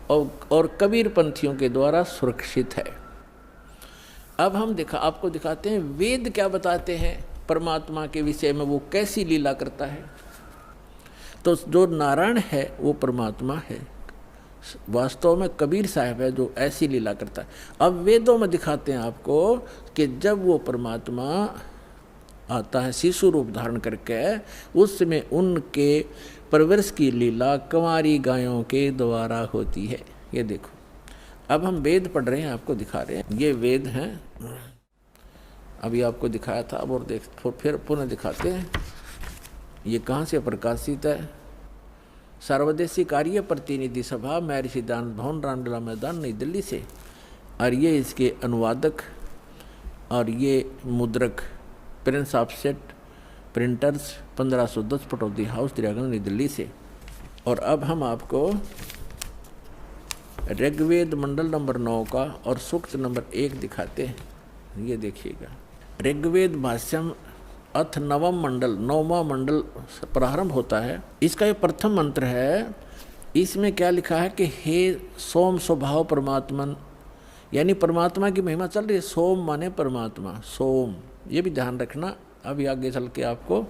और कबीर पंथियों के द्वारा सुरक्षित है। अब हम आपको दिखाते हैं वेद क्या बताते हैं परमात्मा के विषय में, वो कैसी लीला करता है। तो जो नारायण है वो परमात्मा है, वास्तव में कबीर साहब है जो ऐसी लीला करता है। अब वेदों में दिखाते हैं आपको कि जब वो परमात्मा आता है शिशु रूप धारण करके, उस समय उनके परवरिश की लीला कुंवारी गायों के द्वारा होती है। ये देखो, अब हम वेद पढ़ रहे हैं, आपको दिखा रहे हैं, ये वेद हैं। अभी आपको दिखाया था, अब और फिर पुनः दिखाते हैं। ये कहाँ से प्रकाशित है? सर्वदेशी कार्य प्रतिनिधि सभा, महर्षि दान भवन, रामलीला मैदान, नई दिल्ली से। और ये इसके अनुवादक और ये मुद्रक Prince offset printers 1510 Pataudi house, Daryaganj, New Delhi से। और अब हम आपको ऋग्वेद मंडल नंबर 9 का और सूक्त नंबर 1 दिखाते हैं। ये देखिएगा, ऋग्वेद भाष्यम अथ नवम मंडल, 9वां मंडल प्रारंभ होता है। इसका ये प्रथम मंत्र है। इसमें क्या लिखा है कि हे सोम स्वभाव परमात्मन, यानी परमात्मा की महिमा चल रही है। सोम माने परमात्मा, सोम, ये भी ध्यान रखना, अभी आगे चल के आपको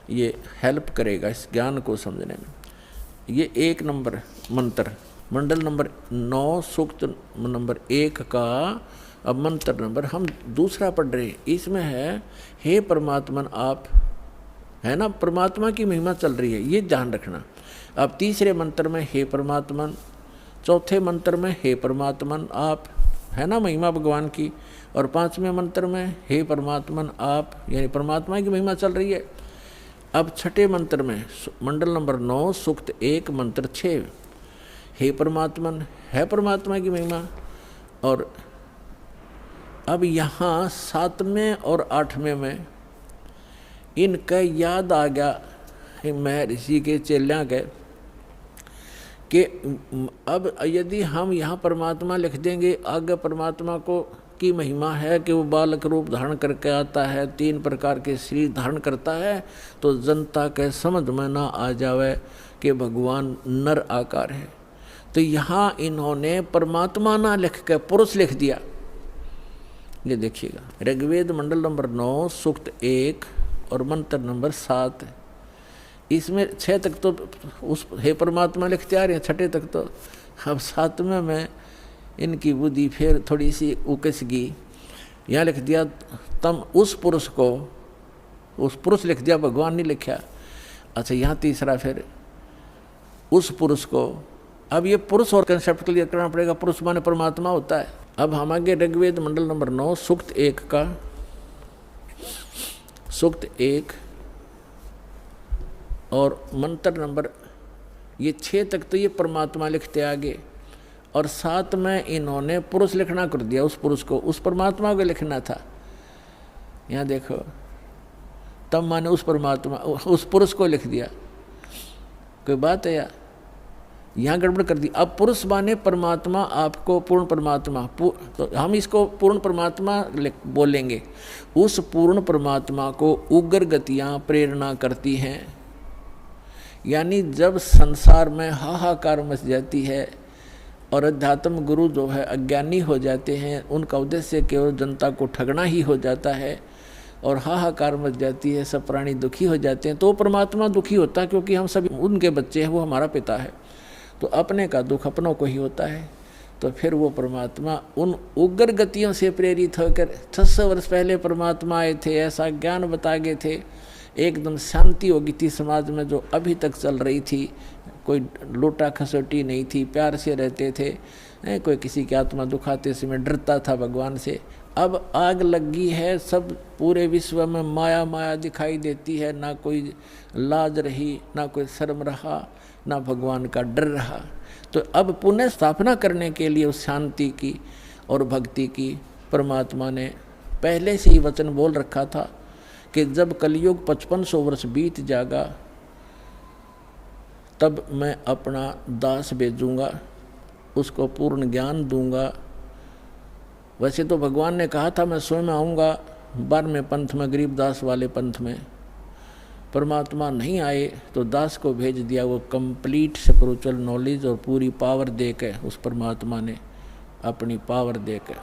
ये हेल्प करेगा इस ज्ञान को समझने में। ये 1 नंबर मंत्र, मंडल नंबर 9 सूक्त नंबर 1 का अब मंत्र नंबर हम दूसरा पढ़ रहे हैं। इसमें है हे परमात्मन आप, है ना, परमात्मा की महिमा चल रही है, ये ध्यान रखना। अब तीसरे मंत्र में हे परमात्मन, चौथे मंत्र में हे परमात्मन आप, है ना, महिमा भगवान की। और 5वें मंत्र में हे परमात्मन आप, यानी परमात्मा की महिमा चल रही है। अब छठे मंत्र में मंडल नंबर 9 सूक्त 1 मंत्र 6, हे परमात्मन, है परमात्मा की महिमा। और अब यहाँ 7वें और 8वें में इनका याद आ गया महर्षि के चेलियाँ के कि अब यदि हम यहाँ परमात्मा लिख देंगे, आगे परमात्मा को की महिमा है कि वो बालक रूप धारण करके आता है, 3 प्रकार के शरीर धारण करता है, तो जनता के समझ में ना आ जावे कि भगवान नर आकार है। तो यहाँ इन्होंने परमात्मा ना लिख के पुरुष लिख दिया। ये देखिएगा, ऋग्वेद मंडल नंबर 9 सूक्त 1 और मंत्र नंबर 7। इसमें 6 तक तो उस हे परमात्मा लिखते आ रहे हैं, 6 तक तो। अब 7वें में इनकी बुद्धि फिर थोड़ी सी उकस गई, यहाँ लिख दिया तम उस पुरुष को, उस पुरुष लिख दिया, भगवान नहीं लिखा। अच्छा, यहाँ तीसरा फिर उस पुरुष को। अब ये पुरुष और कंसेप्ट क्लियर करना पड़ेगा, पुरुष माने परमात्मा होता है। अब हम आगे ऋग्वेद मंडल नंबर 9 सूक्त 1 का, सूक्त 1 और मंत्र नंबर ये 6 तक तो ये परमात्मा लिखते आगे, और 7 में इन्होंने पुरुष लिखना कर दिया। उस पुरुष को, उस परमात्मा को लिखना था। यहाँ देखो, तब माने उस परमात्मा, उस पुरुष को लिख दिया। कोई बात है यार, यहाँ गड़बड़ कर दी। अब पुरुष माने परमात्मा, आपको पूर्ण परमात्मा, तो हम इसको पूर्ण परमात्मा बोलेंगे। उस पूर्ण परमात्मा को उग्र गतियाँ प्रेरणा करती हैं, यानी जब संसार में हाहाकार मच जाती है और अध्यात्म गुरु जो है अज्ञानी हो जाते हैं, उनका उद्देश्य केवल जनता को ठगना ही हो जाता है, और हाहाकार मच जाती है, सब प्राणी दुखी हो जाते हैं, तो परमात्मा दुखी होता है, क्योंकि हम सभी उनके बच्चे हैं, वो हमारा पिता है, तो अपने का दुख अपनों को ही होता है। तो फिर वो परमात्मा उन उग्र गतियों से प्रेरित होकर 600 वर्ष पहले परमात्मा आए थे, ऐसा ज्ञान बता गए थे, एकदम शांति हो गई थी समाज में जो अभी तक चल रही थी। कोई लूटा खसोटी नहीं थी, प्यार से रहते थे, कोई किसी की आत्मा दुखाते समय डरता था भगवान से। अब आग लगी है, सब पूरे विश्व में माया माया दिखाई देती है, ना कोई लाज रही, ना कोई शर्म रहा, ना भगवान का डर रहा। तो अब पुनः स्थापना करने के लिए उस शांति की और भक्ति की परमात्मा ने पहले से ही वचन बोल रखा था कि जब कलयुग 5500 वर्ष बीत जाएगा, तब मैं अपना दास भेजूंगा, उसको पूर्ण ज्ञान दूंगा। वैसे तो भगवान ने कहा था मैं स्वयं आऊँगा 12वें पंथ में, गरीबदास वाले पंथ में, परमात्मा नहीं आए तो दास को भेज दिया, वो कंप्लीट स्पिरिचुअल नॉलेज और पूरी पावर दे के उस परमात्मा ने अपनी पावर दे के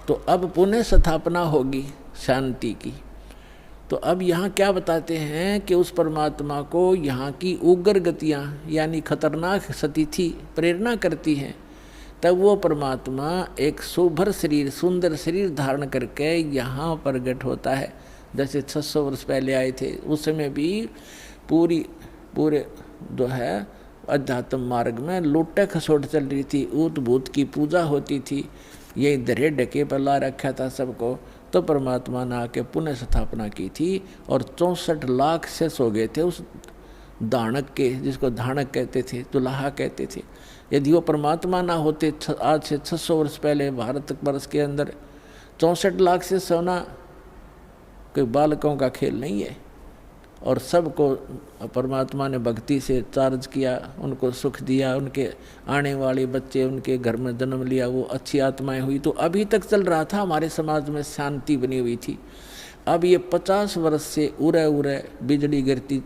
तो अब पुनः स्थापना होगी शांति की। तो अब यहाँ क्या बताते हैं कि उस परमात्मा को यहाँ की उग्र गतियाँ यानी खतरनाक स्थिति प्रेरणा करती हैं, तब वो परमात्मा एक सुभर शरीर सुंदर शरीर धारण करके यहाँ प्रकट होता है। जैसे 600 वर्ष पहले आए थे, उस समय भी पूरे जो है अध्यात्म मार्ग में लूटे खसोट चल रही थी, ऊत भूत की पूजा होती थी, ये दरे ढके पर ला रखा था सबको। तो परमात्मा ने आके पुनः स्थापना की थी और 64 लाख से सो गए थे उस दानक के, जिसको धानक कहते थे, दुल्हा कहते थे। यदि वो परमात्मा ना होते आज से 600 वर्ष पहले भारत वर्ष के अंदर 64 लाख से सोना कोई बालकों का खेल नहीं है। और सबको परमात्मा ने भक्ति से चार्ज किया, उनको सुख दिया, उनके आने वाले बच्चे उनके घर में जन्म लिया, वो अच्छी आत्माएं हुई। तो अभी तक चल रहा था, हमारे समाज में शांति बनी हुई थी। अब ये 50 वर्ष से उरे बिजली गिरती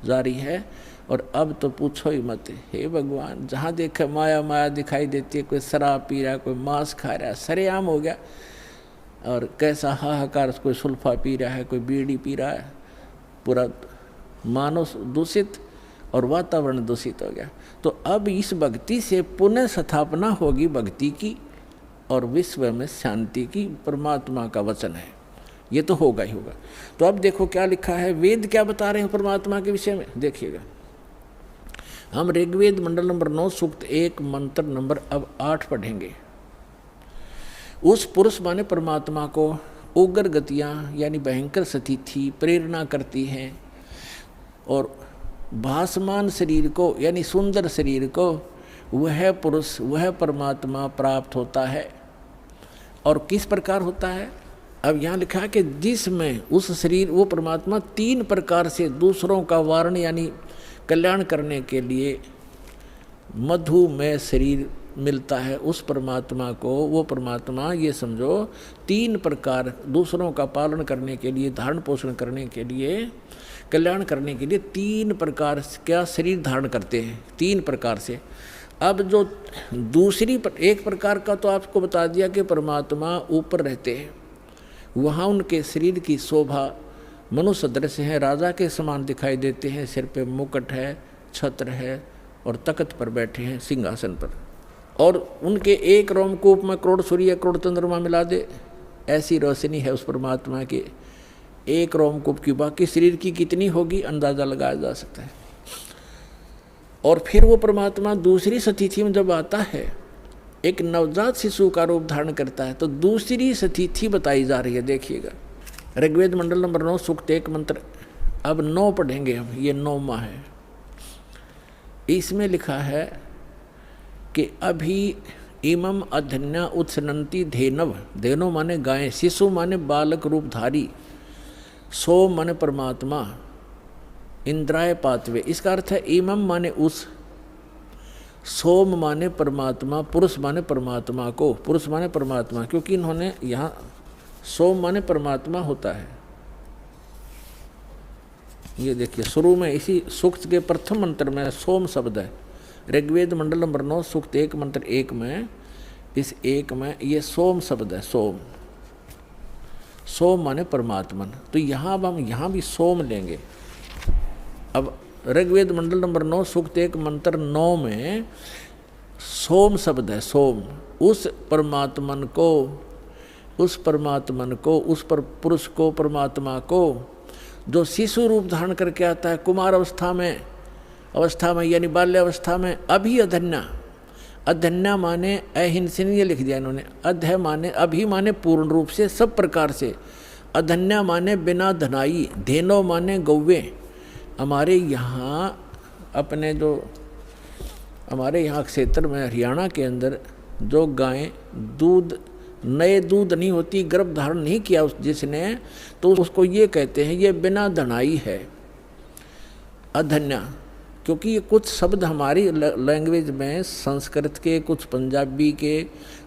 जारी है और अब तो पूछो ही मत। हे भगवान, जहाँ देखे माया माया दिखाई देती है, कोई शराब पी रहा है, कोई मांस खा रहा है, सरेआम हो गया। और कैसा हाहाकार, कोई सुल्फा पी रहा है, कोई बीड़ी पी रहा है, पूरा मानव दूषित और वातावरण दूषित हो गया। तो अब इस भक्ति से पुनः स्थापना होगी भक्ति की और विश्व में शांति की, परमात्मा का वचन है, ये तो होगा ही होगा। तो अब देखो क्या लिखा है, वेद क्या बता रहे हैं परमात्मा के विषय में, देखिएगा। हम ऋग्वेद मंडल नंबर 9 सूक्त 1 मंत्र नंबर अब 8 पढ़ेंगे। उस पुरुष माने परमात्मा को उग्र गतियाँ यानी भयंकर स्थिति प्रेरणा करती हैं और भासमान शरीर को यानी सुंदर शरीर को वह पुरुष वह परमात्मा प्राप्त होता है। और किस प्रकार होता है, अब यहाँ लिखा है कि जिसमें उस शरीर वो परमात्मा 3 प्रकार से दूसरों का वारण यानी कल्याण करने के लिए मधुमेह शरीर मिलता है उस परमात्मा को। वो परमात्मा ये समझो 3 प्रकार दूसरों का पालन करने के लिए, धारण पोषण करने के लिए, कल्याण करने के लिए 3 प्रकार क्या शरीर धारण करते हैं, 3 प्रकार से। अब जो दूसरी एक प्रकार का तो आपको बता दिया कि परमात्मा ऊपर रहते हैं, वहाँ उनके शरीर की शोभा मनुष्य दृश्य है, राजा के समान दिखाई देते हैं, सिर पे मुकुट है, छत्र है और तख्त पर बैठे हैं सिंहासन पर। और उनके एक रोमकूप में करोड़ सूर्य करोड़ चंद्रमा मिला दे, ऐसी रोशनी है उस परमात्मा के एक रोमकूप की। बाकी शरीर की कितनी होगी अंदाज़ा लगाया जा सकता है। और फिर वो परमात्मा दूसरी स्थिति में जब आता है, एक नवजात शिशु का रूप धारण करता है, तो दूसरी स्थिति बताई जा रही है। देखिएगा, ऋग्वेद मंडल नंबर 9 सूक्त 1 मंत्र अब 9 पढ़ेंगे हम, ये 9वां है। इसमें लिखा है कि अभी इमम अधन्या उत्सनंती धेनव, धेनो माने गायें, शिशु माने बालक रूपधारी, सोम माने परमात्मा, इंद्राय पातवे। इसका अर्थ है इमम माने उस, सोम माने परमात्मा, पुरुष माने परमात्मा को, पुरुष माने परमात्मा, क्योंकि इन्होंने यहाँ सोम माने परमात्मा होता है। ये देखिए शुरू में इसी सूक्त के प्रथम मंत्र में सोम शब्द है। ऋग्वेद मंडल नंबर 9 सूक्त 1 मंत्र 1 में, इस 1 में ये सोम शब्द है। सोम, सोम माने परमात्मन। तो यहाँ अब हम यहाँ भी सोम लेंगे। अब ऋग्वेद मंडल नंबर 9 सूक्त 1 मंत्र 9 में सोम शब्द है। सोम, उस परमात्मन को, उस परमात्मन को, उस पर पुरुष को, परमात्मा को जो शिशु रूप धारण करके आता है कुमार अवस्था में यानी बाल्य अवस्था में। अभी अधन्या, अधन्या माने अहिंसन, ये लिख दिया इन्होंने। अध्य माने अभी माने पूर्ण रूप से, सब प्रकार से। अधन्या माने बिना धनाई, धेनो माने गौवे। हमारे यहाँ अपने जो हमारे यहाँ क्षेत्र में हरियाणा के अंदर जो गायें दूध, नए दूध नहीं होती, गर्भ धारण नहीं किया उस जिसने, तो उसको ये कहते हैं ये बिना धनाई है, अधन्या। क्योंकि ये कुछ शब्द हमारी लैंग्वेज में संस्कृत के, कुछ पंजाबी के,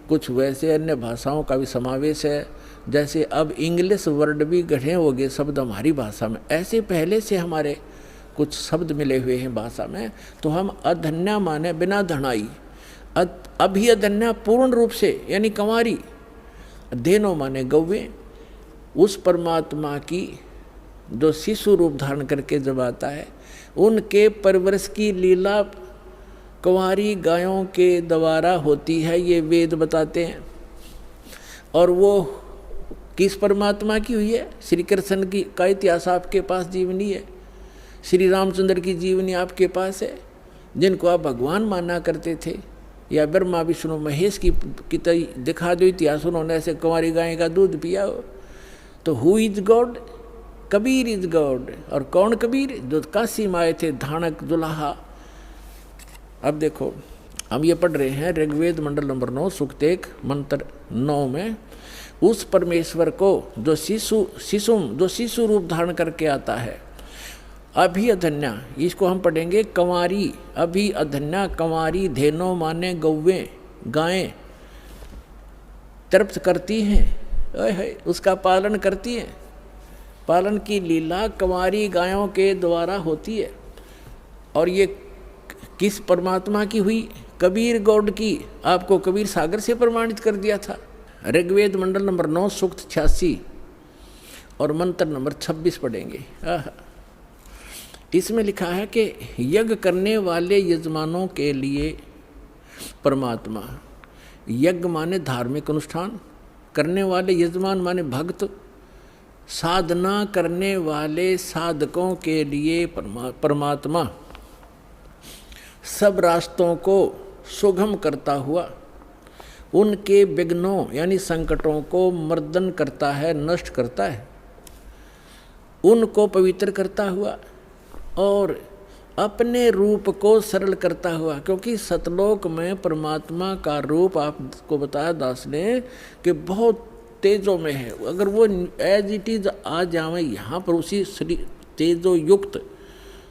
कुछ वैसे अन्य भाषाओं का भी समावेश है। जैसे अब इंग्लिश वर्ड भी गढ़े हो गए शब्द हमारी भाषा में, ऐसे पहले से हमारे कुछ शब्द मिले हुए हैं भाषा में। तो हम अधन्या माने बिना धनाई, अभी अधन्या पूर्ण रूप से यानी कंवारी, धेनो माने गौवे, उस परमात्मा की जो शिशु रूप धारण करके जब आता है, उनके परवरिश की लीला कंवारी गायों के द्वारा होती है, ये वेद बताते हैं। और वो किस परमात्मा की हुई है? श्री कृष्ण की का इतिहास आपके पास जीवनी है, श्री रामचंद्र की जीवनी आपके पास है, जिनको आप भगवान माना करते थे, या ब्रह्मा विष्णु महेश की दिखा दो इतिहास, उन्होंने ऐसे कंवारी गाय का दूध पिया हो। तो who is God? Kabir is God. और कौन कबीर? जो काशी में आए थे, धानक दुल्हा। अब देखो हम ये पढ़ रहे हैं ऋग्वेद मंडल नंबर 9 सूक्त 1 मंत्र 9 में, उस परमेश्वर को जो शिशु रूप धारण करके आता है, अभी अधन्या, इसको हम पढ़ेंगे कंवारी, अभी अधन्या कंवारी, धेनो माने गौवें, गायें तृप्त करती हैं, उसका पालन करती हैं। पालन की लीला कंवारी गायों के द्वारा होती है। और ये किस परमात्मा की हुई? कबीर गौड की। आपको कबीर सागर से प्रमाणित कर दिया था। ऋग्वेद मंडल नंबर 9 सूक्त 86 और मंत्र नंबर 26 पढ़ेंगे। इसमें लिखा है कि यज्ञ करने वाले यजमानों के लिए परमात्मा, यज्ञ माने धार्मिक अनुष्ठान, करने वाले यजमान माने भक्त, साधना करने वाले साधकों के लिए परमात्मा सब रास्तों को सुगम करता हुआ उनके विघ्नों यानी संकटों को मर्दन करता है, नष्ट करता है, उनको पवित्र करता हुआ और अपने रूप को सरल करता हुआ। क्योंकि सतलोक में परमात्मा का रूप आपको बताया दास ने कि बहुत तेजों में है। अगर वो एज इट इज आ जाए यहाँ पर उसी तेजो युक्त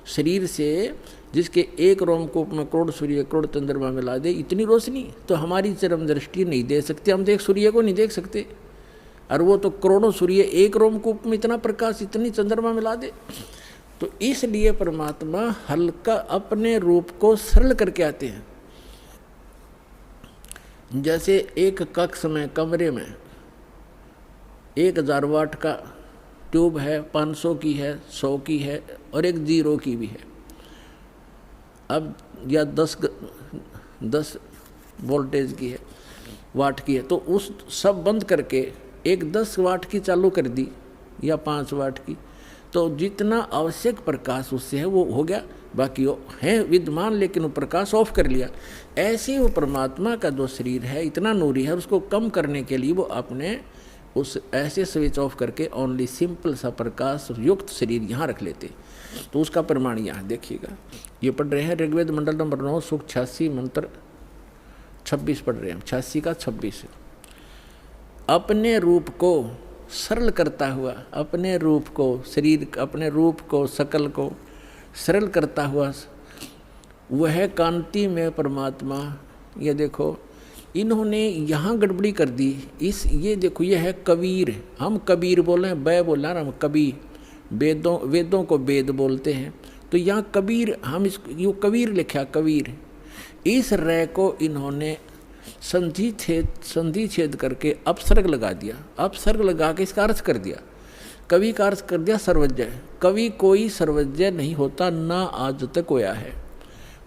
शरीर से, जिसके एक रोमकूप में करोड़ सूर्य करोड़ चंद्रमा मिला दे, इतनी रोशनी तो हमारी चरम दृष्टि नहीं दे सकती। हम देख सूर्य को नहीं देख सकते, और वो तो करोड़ों सूर्य एक रोमकूप में इतना प्रकाश, इतनी चंद्रमा मिला दे। तो इसलिए परमात्मा हल्का अपने रूप को सरल करके आते हैं। जैसे एक कक्ष में, कमरे में 1000 वाट का ट्यूब है, 500 की है, 100 की है और एक 0 की भी है। अब या 10 वोल्टेज की है, वाट की है, तो उस सब बंद करके एक 10 वाट की चालू कर दी या 5 वाट की, तो जितना आवश्यक प्रकाश उससे है वो हो गया, बाकी वो है विद्यमान लेकिन वो प्रकाश ऑफ कर लिया। ऐसे वो परमात्मा का जो शरीर है इतना नूरी है, उसको कम करने के लिए वो अपने उस ऐसे स्विच ऑफ करके ओनली सिंपल सा प्रकाश युक्त शरीर यहाँ रख लेते। तो उसका प्रमाण यहाँ देखिएगा, ये पढ़ रहे हैं ऋग्वेद मंडल नंबर 9 सूक्त 86 मंत्र 26 पढ़ रहे हैं, 86 का 26। अपने रूप को सरल करता हुआ, अपने रूप को, शरीर अपने रूप को, सकल को सरल करता हुआ वह कांति में परमात्मा। ये देखो इन्होंने यहाँ गड़बड़ी कर दी। ये देखो ये है कबीर, हम कबीर बोले हैं, बै बोला ना हम कबीर, वेदों को वेद बोलते हैं, तो यहाँ कबीर हम इसको कबीर लिखा, कबीर। इस रै को इन्होंने संधि छेद करके अपसर्ग लगा दिया, अपसर्ग लगा के इसका अर्थ कर दिया, कवि का अर्थ कर दिया सर्वज्ञ। कवि कोई सर्वज्ञ नहीं होता, ना आज तक होया है,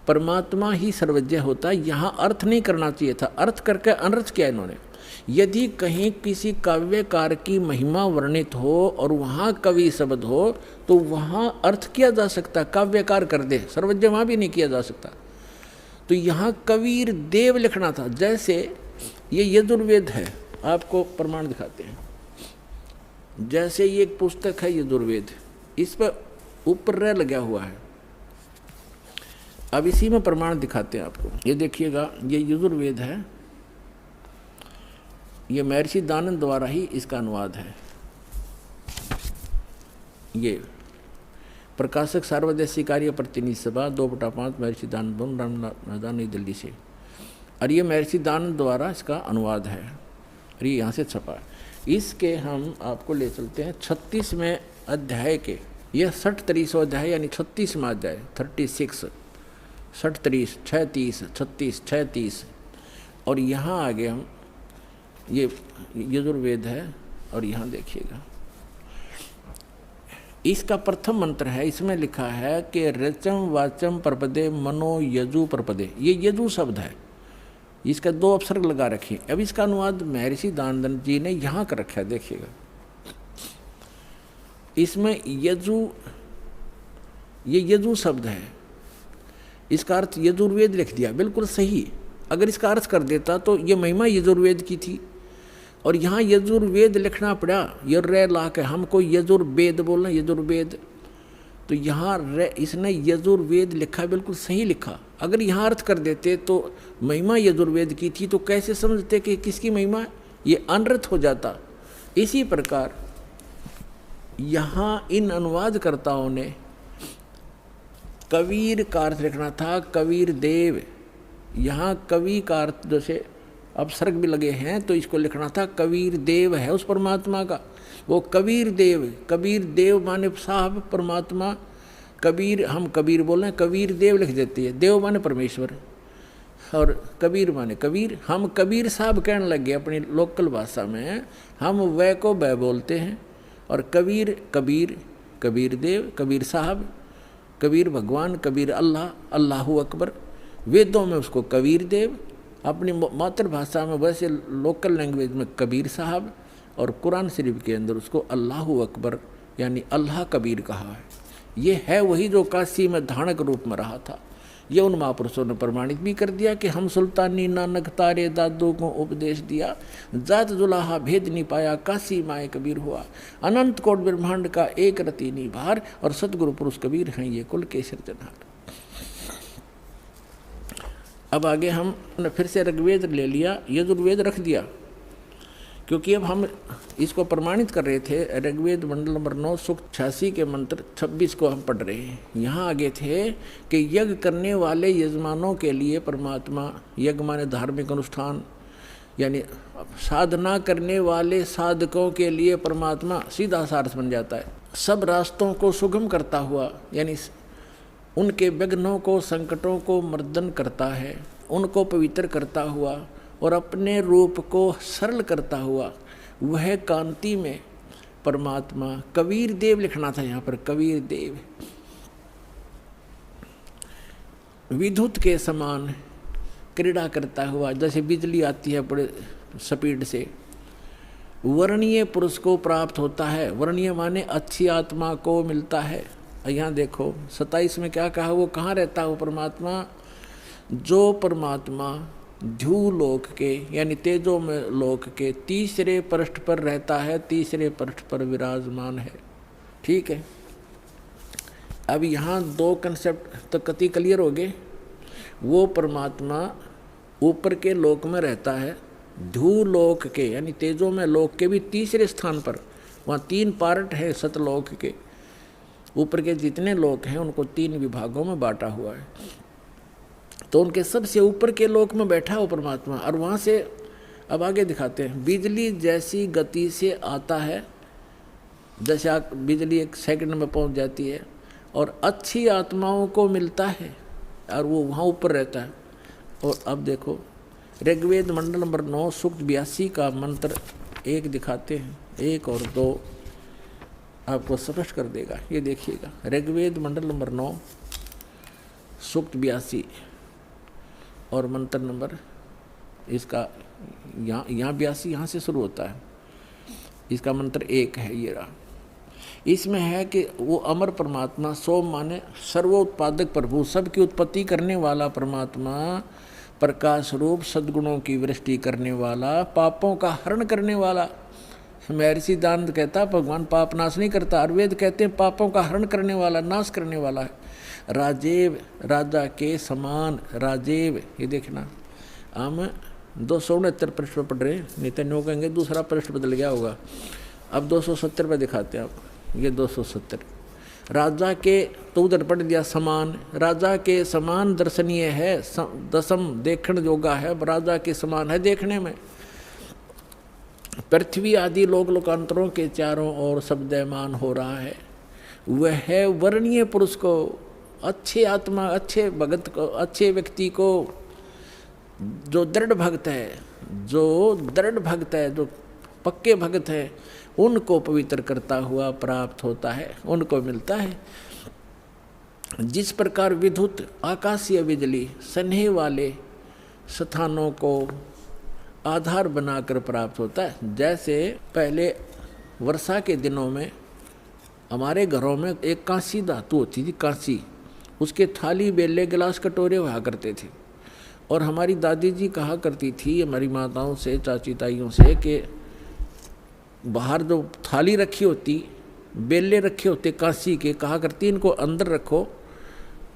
परमात्मा ही सर्वज्ञ होता है। यहाँ अर्थ नहीं करना चाहिए था, अर्थ करके अनर्थ किया इन्होंने। यदि कहीं किसी काव्यकार की महिमा वर्णित हो और वहाँ कवि शब्द हो तो वहाँ अर्थ किया जा सकता, काव्यकार कर दे, सर्वज्ञ वहाँ भी नहीं किया जा सकता। तो यहाँ कबीर देव लिखना था। जैसे ये यजुर्वेद है, आपको प्रमाण दिखाते हैं। जैसे ये एक पुस्तक है यजुर्वेद, इस पर ऊपर र लगा हुआ है। अब इसी में प्रमाण दिखाते हैं आपको। ये देखिएगा, ये यजुर्वेद है, ये महर्षि दानंद द्वारा ही इसका अनुवाद है। ये प्रकाशक सार्वदेशी कार्य प्रतिनिधि सभा 2/5 महर्षि दानंद रामनाथ नई दिल्ली से। और ये महर्षि दानंद द्वारा इसका अनुवाद है और ये यहाँ से छपा है। इसके हम आपको ले चलते हैं 36वें अध्याय के, यह 60 अध्याय यानी 36वां अध्याय 36 30 36 36 36। और यहाँ आगे हम ये यजुर्वेद है और यहाँ देखिएगा इसका प्रथम मंत्र है। इसमें लिखा है कि रचम वाचम प्रपदे मनो यजु प्रपदे, ये यजु शब्द है, इसका 2 उपसर्ग लगा रखे। अब इसका अनुवाद महर्षि दानंद जी ने यहाँ कर रखा है, देखिएगा इसमें यजु, ये यजु शब्द है, इसका अर्थ यजुर्वेद लिख दिया, बिल्कुल सही। अगर इसका अर्थ कर देता तो ये महिमा यजुर्वेद की थी, और यहाँ यजुर्वेद लिखना पड़ा, ये रे ला के हमको यजुर्वेद बोलना, यजुर्वेद, तो यहाँ रे इसने यजुर्वेद लिखा, बिल्कुल सही लिखा। अगर यहाँ अर्थ कर देते तो महिमा यजुर्वेद की थी, तो कैसे समझते कि किसकी महिमा है, ये अनर्थ हो जाता। इसी प्रकार यहाँ इन अनुवादकर्ताओं ने कबीर का अर्थ लिखना था, कबीर देव, यहाँ कवि का अर्थ जैसे अपसर्ग भी लगे हैं तो इसको लिखना था कबीर देव है उस परमात्मा का, वो कबीर देव माने साहब परमात्मा, कबीर हम कबीर बोल रहे हैं, कबीर देव लिख देती है, देव माने परमेश्वर और कबीर माने कबीर। हम कबीर साहब कहने लगे अपनी लोकल भाषा में, हम वह को वह बोलते हैं, और कबीर कबीर, कबीर देव, कबीर साहब, कबीर भगवान, कबीर अल्लाह, अल्लाहू अकबर। वेदों में उसको कबीर देव, अपनी मातृभाषा में वैसे लोकल लैंग्वेज में कबीर साहब, और कुरान शरीफ के अंदर उसको अल्लाहू अकबर यानी अल्लाह कबीर कहा है। ये है वही जो काशी में धानक रूप में रहा था। ये उन महापुरुषों ने प्रमाणित भी कर दिया कि हम सुल्तानी नानक तारे दादू को उपदेश दिया, जात जुलाहा भेद नहीं पाया, काशी माए कबीर हुआ, अनंत कोट ब्रह्मांड का एक रति निभार, और सतगुरु पुरुष कबीर हैं ये कुल के सिरजनहार। अब आगे हम फिर से ऋग्वेद ले लिया, यजुर्वेद रख दिया, क्योंकि अब हम इसको प्रमाणित कर रहे थे। ऋग्वेद मंडल नंबर 9 सूक्त 86 के मंत्र 26 को हम पढ़ रहे हैं। यहाँ आगे थे कि यज्ञ करने वाले यजमानों के लिए परमात्मा, यज्ञ माने धार्मिक अनुष्ठान, यानी साधना करने वाले साधकों के लिए परमात्मा सीधा सार्थ बन जाता है। सब रास्तों को सुगम करता हुआ, यानी उनके विघ्नों को संकटों को मर्दन करता है, उनको पवित्र करता हुआ और अपने रूप को सरल करता हुआ, वह कांति में परमात्मा कबीर देव लिखना था यहाँ पर, कबीर देव विद्युत के समान क्रीड़ा करता हुआ, जैसे बिजली आती है बड़े स्पीड से, वर्णीय पुरुष को प्राप्त होता है। वर्णीय माने अच्छी आत्मा को मिलता है। यहाँ देखो 27 में क्या कहा, वो कहाँ रहता है वो परमात्मा, जो परमात्मा ध्युलोक के यानी तेजो में लोक के तीसरे पृष्ठ पर रहता है, तीसरे पृष्ठ पर विराजमान है। ठीक है, अब यहाँ 2 कंसेप्ट तो कति क्लियर हो गए। वो परमात्मा ऊपर के लोक में रहता है, ध्युलोक के यानी तेजो में लोक के भी तीसरे स्थान पर, वहाँ 3 पार्ट है सतलोक के, ऊपर के जितने लोक हैं उनको 3 विभागों में बांटा हुआ है, तो उनके सबसे ऊपर के लोक में बैठा हो परमात्मा। और वहाँ से अब आगे दिखाते हैं, बिजली जैसी गति से आता है, जैसे बिजली 1 सेकंड में पहुँच जाती है, और अच्छी आत्माओं को मिलता है और वो वहाँ ऊपर रहता है। और अब देखो ऋग्वेद मंडल नंबर 9 सूक्त 82 का मंत्र 1 दिखाते हैं, 1 और 2 आपको स्पष्ट कर देगा। ये देखिएगा, ऋग्वेद मंडल नंबर 9 सूक्त 82 और मंत्र नंबर इसका यहाँ 82 यहाँ से शुरू होता है, इसका मंत्र 1 है। ये रहा, इसमें है कि वो अमर परमात्मा, सोम माने सर्वोत्पादक प्रभु, सबकी उत्पत्ति करने वाला परमात्मा, प्रकाश रूप सद्गुणों की वृष्टि करने वाला, पापों का हरण करने वाला। महर्षि दानंद कहता भगवान पाप नाश नहीं करता, आयुर्वेद कहते हैं पापों का हरण करने वाला, नाश करने वाला है। राजेव, राजा के समान राजेव। ये देखना, हम 269 पृष्ठ पर पढ़ रहे हैं, नहीं तो नो कहेंगे दूसरा पृष्ठ बदल गया होगा। अब 270 पर दिखाते हैं आप, ये 270 राजा के तो उधर पढ़ दिया समान, राजा के समान दर्शनीय है, दसम देखण योगा है, राजा के समान है देखने में। पृथ्वी आदि लोक लोकांतरों के चारों ओर शब्दमान हो रहा है। वह वर्णीय पुरुष को, अच्छे आत्मा, अच्छे भगत को, अच्छे व्यक्ति को, जो दृढ़ भक्त है, जो दृढ़ भक्त है, जो पक्के भक्त है, उनको पवित्र करता हुआ प्राप्त होता है, उनको मिलता है। जिस प्रकार विद्युत आकाशीय बिजली स्नेह वाले स्थानों को आधार बनाकर प्राप्त होता है, जैसे पहले वर्षा के दिनों में हमारे घरों में एक कांसी धातु होती थी, कांसी, उसके थाली बेले गिलास कटोरे हुआ करते थे। और हमारी दादी जी कहा करती थी हमारी माताओं से, चाची ताइयों से, कि बाहर जो थाली रखी होती, बेले रखे होते कांसी के, कहा करती इनको अंदर रखो,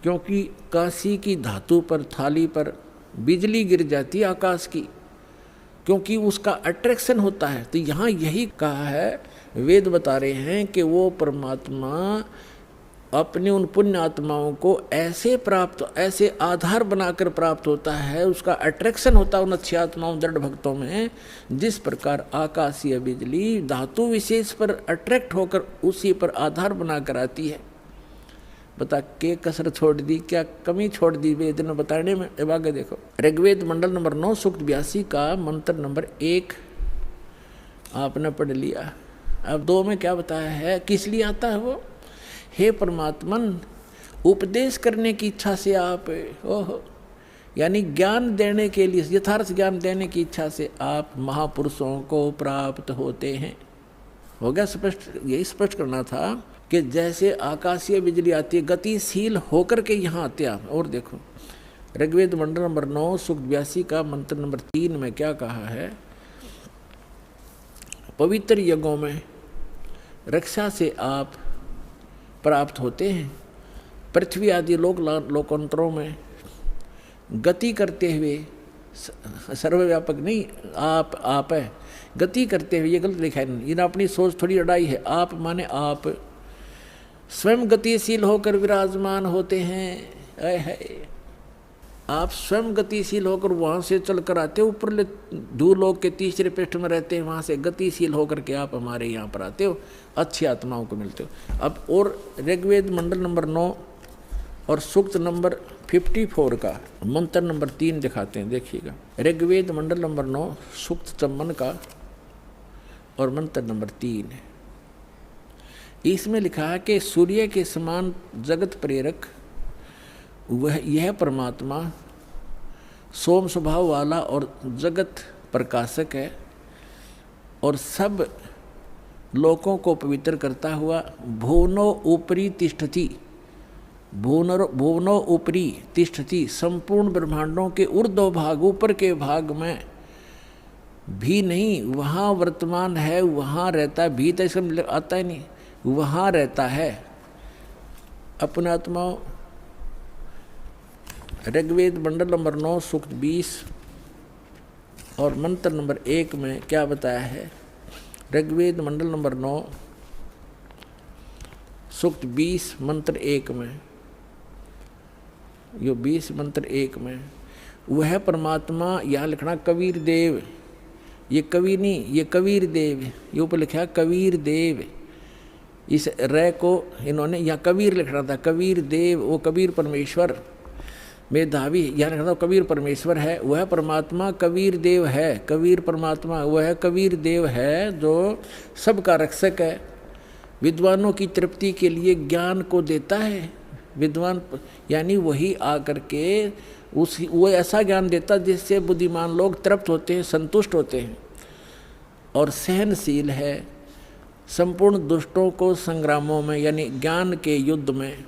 क्योंकि कांसी की धातु पर, थाली पर बिजली गिर जाती है आकाश की, क्योंकि उसका अट्रैक्शन होता है। तो यहाँ यही कहा है, वेद बता रहे हैं कि वो परमात्मा अपने उन पुण्य आत्माओं को ऐसे प्राप्त, ऐसे आधार बनाकर प्राप्त होता है, उसका अट्रैक्शन होता है उन अच्छी आत्माओं, दृढ़ भक्तों में, जिस प्रकार आकाशीय बिजली धातु विशेष पर अट्रैक्ट होकर उसी पर आधार बनाकर आती है। बता के कसर छोड़ दी, क्या कमी छोड़ दी वेद ने बताने में। अब आगे देखो, ऋग्वेद मंडल नंबर 9 सूक्त 82 का मंत्र नंबर 1 आपने पढ़ लिया। अब 2 में क्या बताया है, किस लिए आता है वो? हे परमात्मन, उपदेश करने की इच्छा से आप, ओहो, यानी ज्ञान देने के लिए, यथार्थ ज्ञान देने की इच्छा से आप महापुरुषों को प्राप्त होते हैं। हो गया स्पष्ट? यही स्पष्ट करना था कि जैसे आकाशीय बिजली आती है, गतिशील होकर के यहाँ आते हैं। और देखो ऋग्वेद मंडल नंबर 9 सूक्त 82 का मंत्र नंबर 3 में क्या कहा है, पवित्र यज्ञों में रक्षा से आप प्राप्त होते हैं, पृथ्वी आदि लोकांतरों में गति करते हुए, सर्वव्यापक नहीं, आप है, गति करते हुए, ये गलत लिखा है, इन्हें अपनी सोच थोड़ी अड़ाई है। आप माने आप स्वयं गतिशील होकर विराजमान होते हैं। आप स्वयं गतिशील होकर वहाँ से चल कर आते हो, ऊपर धूलोक के तीसरे पृष्ठ में रहते हैं, वहाँ से गतिशील होकर के आप हमारे यहाँ पर आते हो, अच्छी आत्माओं को मिलते हो। अब और ऋग्वेद मंडल नंबर 9 और सूक्त नंबर 54 का मंत्र नंबर 3 दिखाते हैं, देखिएगा। ऋग्वेद मंडल नंबर 9 सूक्त 54 का और मंत्र नंबर 3, इसमें लिखा है कि सूर्य के समान जगत प्रेरक वह, यह परमात्मा सोम स्वभाव वाला और जगत प्रकाशक है, और सब लोकों को पवित्र करता हुआ भुवनो ऊपरी तिष्ठति, भुवनो ऊपरी तिष्ठति, संपूर्ण ब्रह्मांडों के ऊर्ध्व भाग, ऊपर के भाग में भी नहीं, वहाँ वर्तमान है, वहाँ रहता है, भी तो इसमें आता ही नहीं, वहाँ रहता है अपने आत्माओं। ऋग्वेद मंडल नंबर 9 सूक्त 20 और मंत्र नंबर 1 में क्या बताया है, ऋग्वेद मंडल नंबर 9 सूक्त 20 मंत्र 1 में, यो 20 मंत्र 1 में वह परमात्मा, यहाँ लिखना कबीर देव, ये कवि नहीं, ये कबीर देव, ये ऊपर लिखा कबीर देव, इस रे को इन्होंने यहाँ कबीर लिखना था, कबीर देव, वो कबीर परमेश्वर मेधावी, यहाँ लिखना था कबीर परमेश्वर है, वह परमात्मा कबीर देव है, कबीर परमात्मा वह कबीर देव है जो सबका रक्षक है, विद्वानों की तृप्ति के लिए ज्ञान को देता है। विद्वान यानी वही आकर के वो ऐसा ज्ञान देता जिससे बुद्धिमान लोग तृप्त होते हैं, संतुष्ट होते हैं, और सहनशील है, संपूर्ण दुष्टों को संग्रामों में यानी ज्ञान के युद्ध में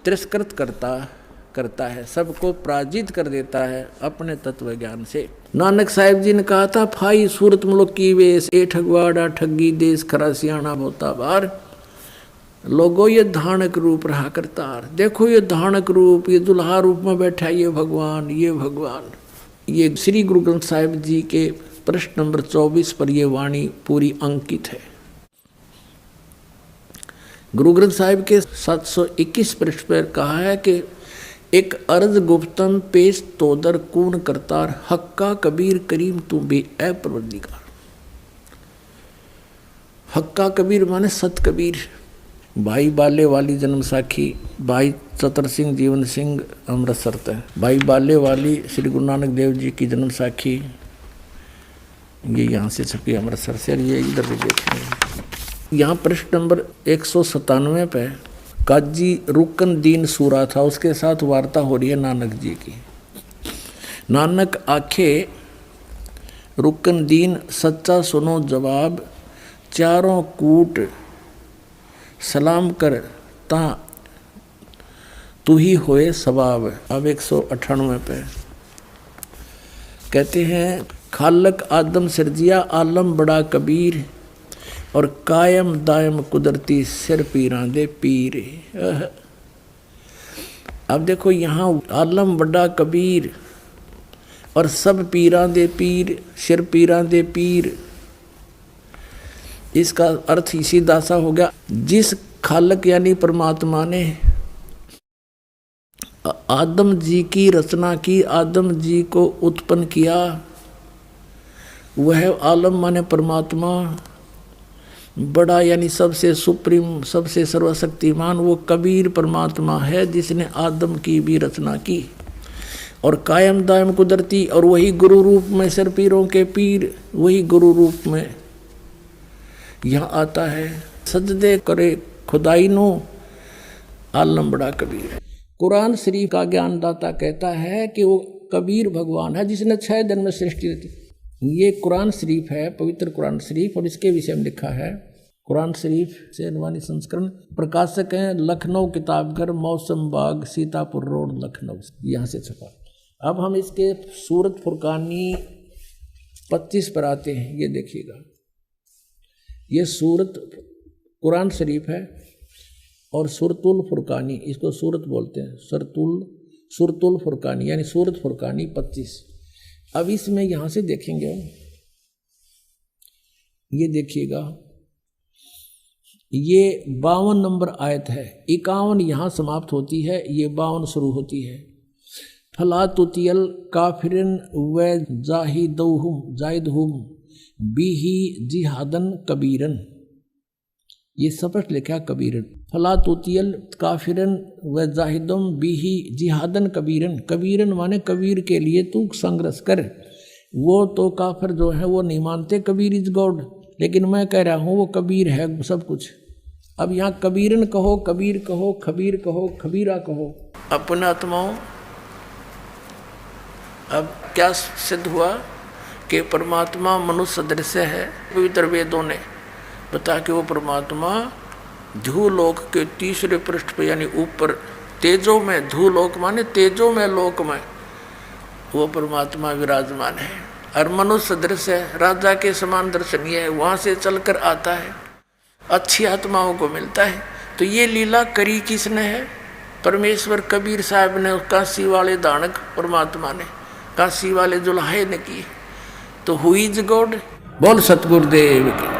तिरस्कृत करता है, सबको पराजित कर देता है अपने तत्व ज्ञान से। नानक साहिब जी ने कहा था, फाई सूरत मुल्क की वेश, ए ठगवाड़ा ठगी देश, खरा सियाणा होता बार, लोगों ये धानक रूप रहा करतार। देखो ये धानक रूप, ये दुल्हा रूप में बैठा है, ये भगवान, ये भगवान। ये श्री गुरु ग्रंथ साहिब जी के प्रश्न नंबर 24 पर ये वाणी पूरी अंकित है। गुरु ग्रंथ साहिब के 721 पृष्ठ पर कहा है कि एक अर्ज गुप्तम पेश तोदर कून करतार हक्का कबीर करीम तू भी ए परवरदिगार। हक्का कबीर माने सत कबीर। भाई बाले वाली जन्म साखी, भाई चतर सिंह जीवन सिंह अमृतसर तक, भाई बाले वाली श्री गुरु नानक देव जी की जन्म साखी, ये यहाँ से छपी अमृतसर से, और ये इधर भी देखेंगे। यहाँ पृष्ठ नंबर 197 पे काजी रुकन दीन सूरा था, उसके साथ वार्ता हो रही है नानक जी की। नानक आखे रुकन दीन सच्चा सुनो जवाब, चारों कूट सलाम कर ता तू ही होए सवाब। अब 198 पे कहते हैं खालक आदम सिरजिया आलम बड़ा कबीर, और कायम दायम कुदरती सिर पीरां दे पीर। अब देखो यहाँ आलम बड़ा कबीर और सब पीरां दे पीर, सिर पीरां दे पीर। इसका अर्थ इसी दासा हो गया, जिस खालक यानी परमात्मा ने आदम जी की रचना की, आदम जी को उत्पन्न किया, वह आलम माने परमात्मा, बड़ा यानी सबसे सुप्रीम, सबसे सर्वशक्तिमान वो कबीर परमात्मा है जिसने आदम की भी रचना की। और कायम दायम कुदरती, और वही गुरु रूप में सिर पीरों के पीर, वही गुरु रूप में यहाँ आता है। सजदे करे खुदाई नो आलम बड़ा कबीर। कुरान शरीफ का ज्ञानदाता कहता है कि वो कबीर भगवान है जिसने 6 दिन में सृष्टि रची। ये कुरान शरीफ है, पवित्र कुरान शरीफ, और इसके विषय में लिखा है। कुरान शरीफ से नवानी संस्करण, प्रकाशक हैं लखनऊ किताबघर, मौसम बाग, सीतापुर रोड, लखनऊ, यहाँ से छपा। अब हम इसके सूरत फुरकानी 25 पर आते हैं। ये देखिएगा, ये सूरत कुरान शरीफ है और सुरतुल फुरकानी, इसको सूरत बोलते हैं, सुरतुल फुरकानी यानी सूरत फुरकानी 25। अब इसमें यहाँ से देखेंगे, ये देखिएगा, ये 52 नंबर आयत है। 51 यहाँ समाप्त होती है, ये 52 शुरू होती है। फला तुतियल काफिरन व जाहिदहुम बिही जिहादन कबीरन, ये स्पष्ट लिखा कबीरन। फला तुतियल काफिरन व जाहिदुम बिही जिहादन कबीरन, कबीरन माने कबीर के लिए तू संघर्ष कर। वो तो काफिर जो है वो नहीं मानते कबीर इज गॉड, लेकिन मैं कह रहा हूँ वो कबीर है सब कुछ। अब यहाँ कबीरन कहो, कबीर कहो, खबीर कहो, खबीरा कहो। अपने आत्माओं, अब क्या सिद्ध हुआ कि परमात्मा मनुष्य सदृश है। पवित्र वेदों ने बता कि वो परमात्मा धूलोक के 3रे पृष्ठ पे यानी ऊपर तेजो में, धूलोक माने तेजो में लोक में वो परमात्मा विराजमान है। और मनुष्य सदृश है, राजा के समान दर्शनीय है, वहाँ से चलकर आता है, अच्छी आत्माओं को मिलता है। तो ये लीला करी किसने है? परमेश्वर कबीर साहब ने, काशी वाले दानक परमात्मा ने, काशी वाले जुल्हे ने की। तो हुई इज गॉड। बोल सतगुरुदेव की।